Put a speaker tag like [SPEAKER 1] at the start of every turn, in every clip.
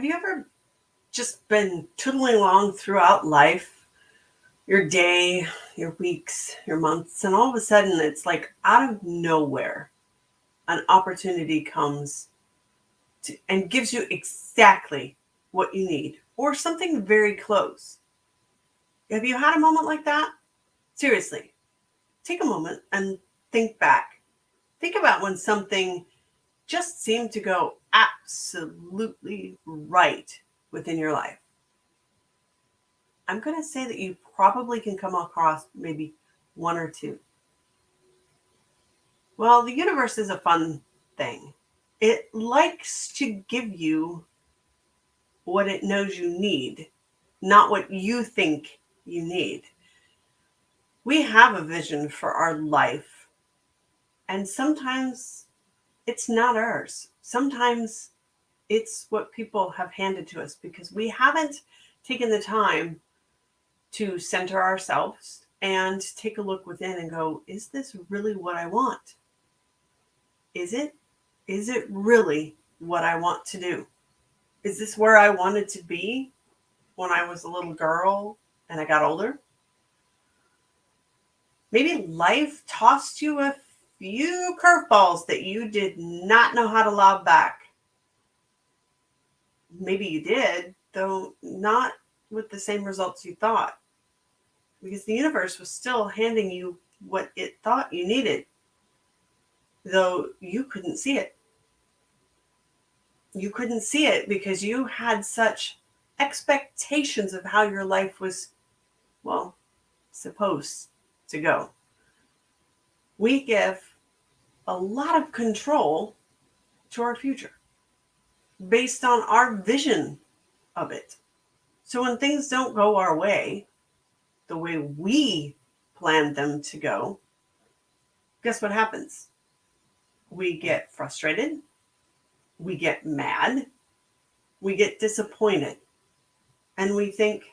[SPEAKER 1] Have you ever just been tootling along throughout life, your day, your weeks, your months, and all of a sudden it's like out of nowhere, an opportunity comes and gives you exactly what you need or something very close? Have you had a moment like that? Seriously, take a moment and think back. Think about when something just seemed to go absolutely right within your life. I'm going to say that you probably can come across maybe one or two. Well, the universe is a fun thing. It likes to give you what it knows you need, not what you think you need. We have a vision for our life, and sometimes it's not ours. Sometimes it's what people have handed to us because we haven't taken the time to center ourselves and take a look within and go, is this really what I want? Is it? Is it really what I want to do? Is this where I wanted to be when I was a little girl and I got older? Maybe life tossed you a few curveballs that you did not know how to lob back. Maybe you did, though not with the same results you thought, because the universe was still handing you what it thought you needed, though you couldn't see it. You couldn't see it because you had such expectations of how your life was, well, supposed to go. We give a lot of control to our future based on our vision of it. So when things don't go our way, the way we planned them to go, guess what happens? We get frustrated, we get mad, we get disappointed, and we think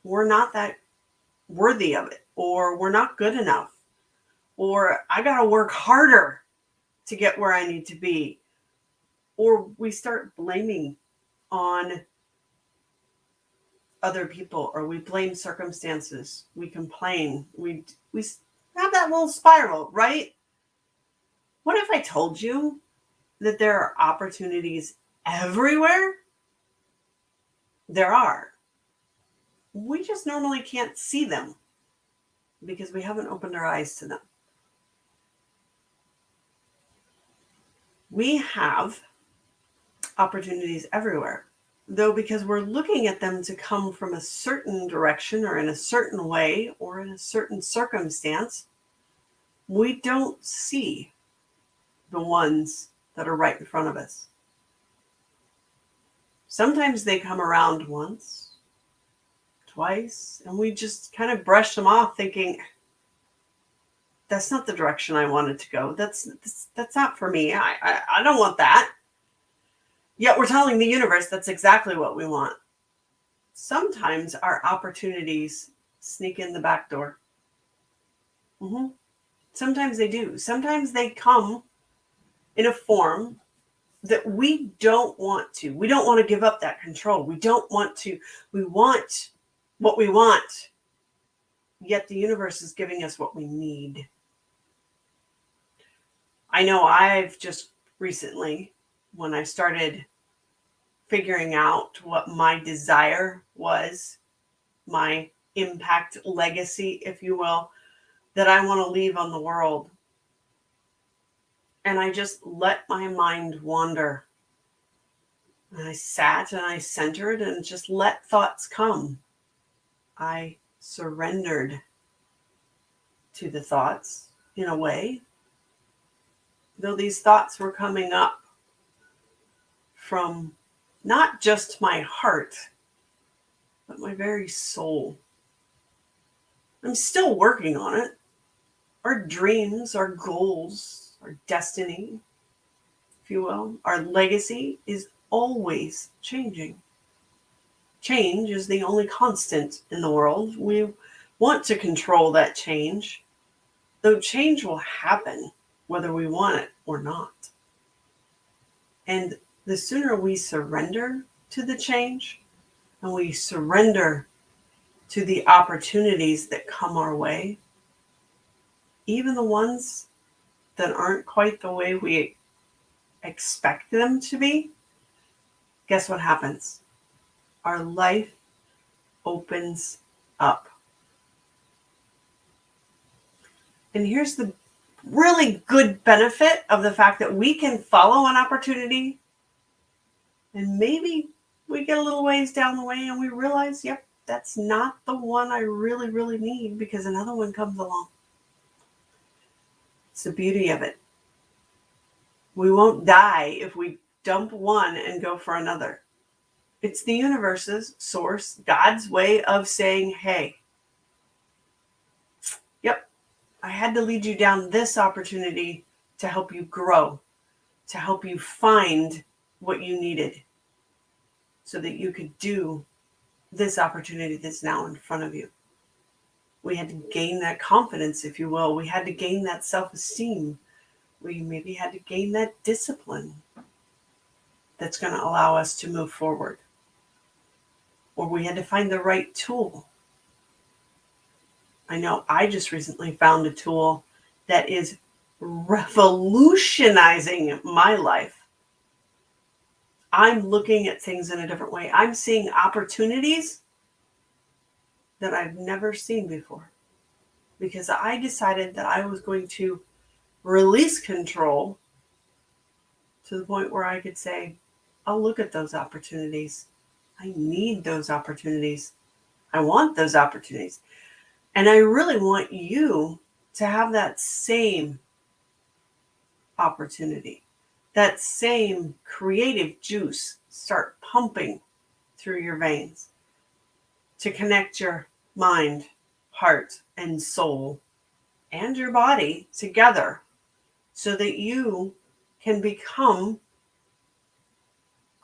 [SPEAKER 1] we're not that worthy of it, or we're not good enough, or I got to work harder to get where I need to be. Or we start blaming on other people, or we blame circumstances, we complain, we have that little spiral, right? What if I told you that there are opportunities everywhere? There are. We just normally can't see them because we haven't opened our eyes to them. We have opportunities everywhere, though, because we're looking at them to come from a certain direction or in a certain way or in a certain circumstance, we don't see the ones that are right in front of us. Sometimes they come around once, twice, and we just kind of brush them off thinking, that's not the direction I wanted to go. That's not for me. I don't want that. Yet we're telling the universe that's exactly what we want. Sometimes our opportunities sneak in the back door. Sometimes they do. Sometimes they come in a form that we don't want to. We don't want to give up that control. We don't want to. We want what we want. Yet the universe is giving us what we need. I know I've just recently, when I started figuring out what my desire was, my impact legacy, if you will, that I want to leave on the world. And I just let my mind wander. And I sat and I centered and just let thoughts come. I surrendered to the thoughts in a way, though these thoughts were coming up from not just my heart, but my very soul. I'm still working on it. Our dreams, our goals, our destiny, if you will, our legacy is always changing. Change is the only constant in the world. We want to control that change, though change will happen whether we want it or not. And the sooner we surrender to the change and we surrender to the opportunities that come our way, even the ones that aren't quite the way we expect them to be, guess what happens? Our life opens up. And here's the really good benefit of the fact that we can follow an opportunity and maybe we get a little ways down the way and we realize, yep, that's not the one I really, really need because another one comes along. It's the beauty of it. We won't die if we dump one and go for another. It's the universe's source, God's way of saying, hey, yep, I had to lead you down this opportunity to help you grow, to help you find what you needed so that you could do this opportunity that's now in front of you. We had to gain that confidence, if you will. We had to gain that self-esteem. We maybe had to gain that discipline that's going to allow us to move forward. Or we had to find the right tool. I know I just recently found a tool that is revolutionizing my life. I'm looking at things in a different way. I'm seeing opportunities that I've never seen before because I decided that I was going to release control to the point where I could say, I'll look at those opportunities. I need those opportunities. I want those opportunities. And I really want you to have that same opportunity, that same creative juice start pumping through your veins to connect your mind, heart, and soul and your body together so that you can become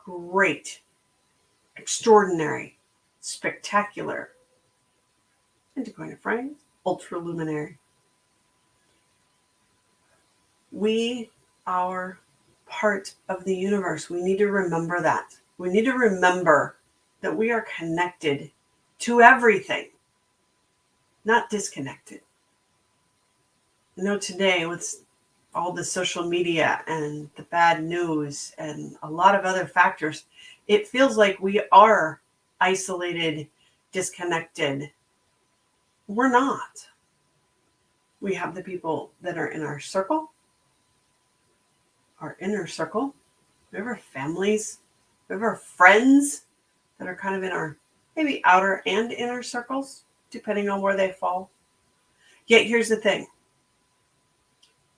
[SPEAKER 1] great, extraordinary, spectacular, and to coin a phrase, ultraluminary. We are part of the universe. We need to remember that. We need to remember that we are connected to everything, not disconnected. You know, today with all the social media and the bad news and a lot of other factors, it feels like we are isolated, disconnected. We're not. We have the people that are in our circle, our inner circle. We have our families. We have our friends that are kind of in our maybe outer and inner circles, depending on where they fall. Yet here's the thing.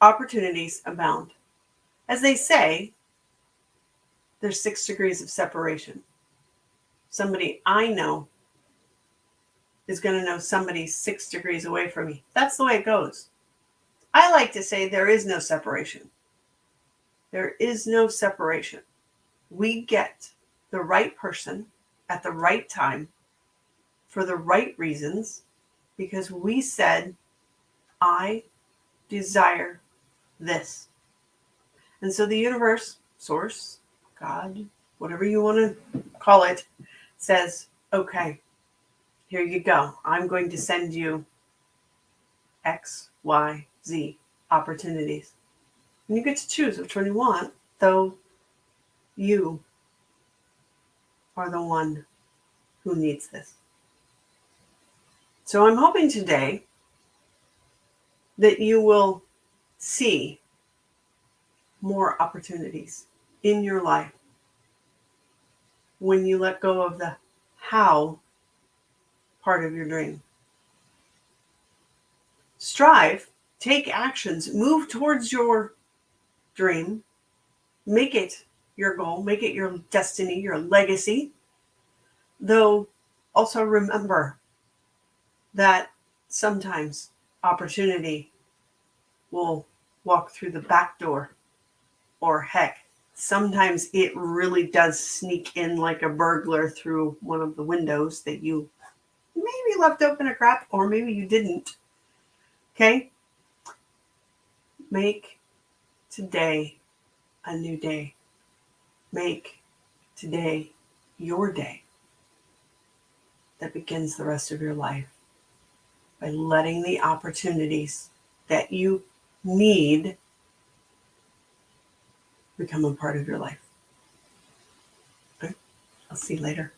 [SPEAKER 1] Opportunities abound. As they say, there's 6 degrees of separation. Somebody I know is going to know somebody 6 degrees away from me. That's the way it goes. I like to say there is no separation. There is no separation. We get the right person at the right time for the right reasons because we said, I desire this. And so the universe, source, God, whatever you want to call it, says, okay, here you go. I'm going to send you X, Y, Z opportunities. And you get to choose which one you want, though you are the one who needs this. So I'm hoping today that you will see more opportunities in your life when you let go of the how part of your dream. Strive, take actions, move towards your dream, make it your goal, make it your destiny, your legacy. Though also remember that sometimes opportunity will walk through the back door, or heck, sometimes it really does sneak in like a burglar through one of the windows that you maybe left open a crack, or maybe you didn't. Okay? Make today a new day. Make today your day that begins the rest of your life by letting the opportunities that you need become a part of your life. Okay? I'll see you later.